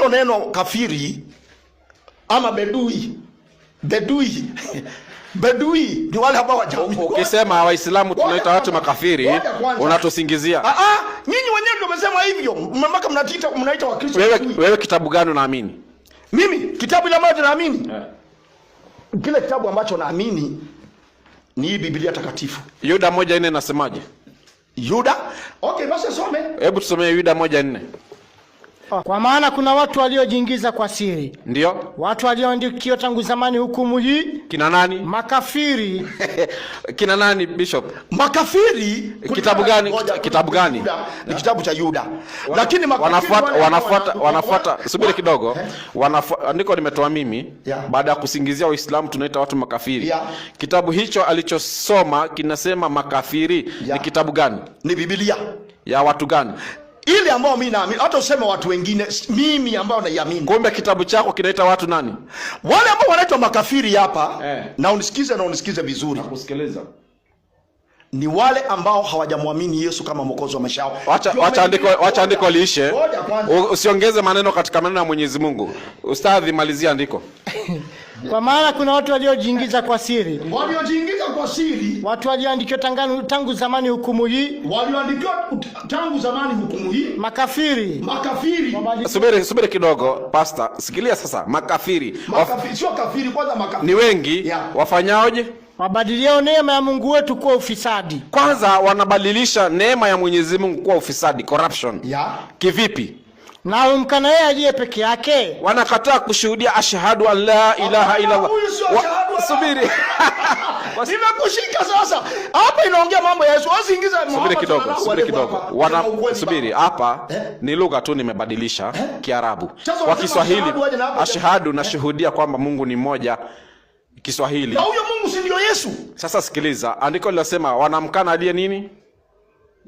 hilo neno kafiri ama bedui bedui ni wale ambao wajaamini. Ukisema Waislamu tunaita watu makafiri, unatusingizia. Nyinyi wenyewe ndio mmesema hivyo. Mpaka mnaita Wakristo. Wewe kitabu gani unaamini? Mimi kitabu ile ambacho naamini. Kile kitabu ambacho naamini ni Biblia takatifu. Yuda 1:4 nasemaje? Yuda? Okay, basi some. Hebu tusomee Yuda 1:4. Kwa maana kuna watu waliojiingiza kwa siri. Ndio. Watu walioandikiwa tangu zamani hukumu hii. Kina nani? Makafiri. Kina nani Bishop? Makafiri. Kitabu gani? Kitabu gani? Ni kitabu cha Yuda. Lakini wanafuata subiri kidogo. Andiko nimetoa mimi baada ya kusingizia Waislamu tunaita watu makafiri. Kitabu hicho alichosoma kinasema makafiri. Ni kitabu gani? Ni Biblia. Ya watu gani? Ile ambao mimi naamini, hata useme watu wengine, mimi ambao naiamini. Kumbe kitabu chako kinaita watu nani? Wale ambao wanaitwa makafiri hapa. Na unisikize vizuri. Nakusikiliza. Ni wale ambao hawajamwamini Yesu kama mwokozi wa maisha yao. Wacha andiko liishe. Usiongeze maneno katika maneno ya Mwenyezi Mungu. Ustadhi, malizia andiko. Kwa maana kuna watu waliojiingiza kwa siri. Waliojiingiza kwa siri. Watu walioandikiwa tangu zamani hukumu hii. Walioandikiwa tangu zamani hukumu hii. Makafiri. Makafiri. Subiri kidogo, pastor. Sikilia sasa, makafiri. Makafiri sio kafiri, kwanza makafiri. Ni wengi wafanyaoje? Wabadilio neema ya Mungu wetu kuwa ufisadi. Kwanza wanabadilisha neema ya Mwenyezi Mungu kuwa ufisadi, corruption. Kivipi? Na umkana yeye aliye peke yake. Wanakataa kushuhudia ashhadu an la ilaha illa Allah. Subiri. Nimekushika sasa. Hapa inaongea mambo ya Yesu. Usiingize mambo. Subiri kidogo. Subiri hapa ni lugha tu nimebadilisha Kiarabu. Kwa Kiswahili ashhadu na shuhudia kwamba Mungu ni mmoja. Kiswahili. Na huyo Mungu si ndio Yesu? Sasa sikiliza, andiko linasema wanamkana aliye nini?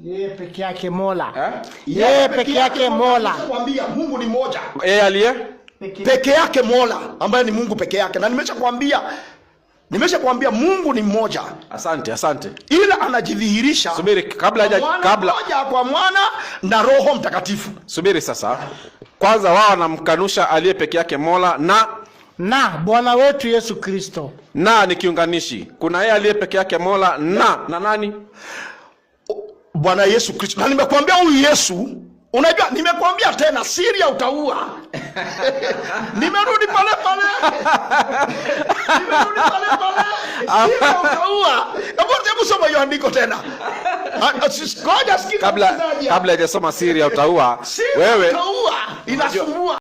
Yeye peke yake Mola. Yeye peke yake Mola. Nakwambia Mungu ni mmoja. Yeye aliye peke yake Mola, ambaye ni Mungu peke yake. Na nimeshakwambia Mungu ni mmoja. Asante. Ila anajidhihirisha. Subiri kabla kwa Mwana na Roho Mtakatifu. Subiri sasa. Kwanza wao wanamkanusha aliye peke yake Mola na Bwana wetu Yesu Kristo. Na ni kiunganishi. Kuna yeye aliye peke yake Mola na nani? Bwana Yesu Kristo. Na nimekuambia huyu Yesu, unajua nimekuambia tena siri ya utaua. Nimerudi pale. Siri ya utaua. Hebu soma hiyo andiko tena. Kabla hajasoma siri ya utaua, wewe utaua inasumbua.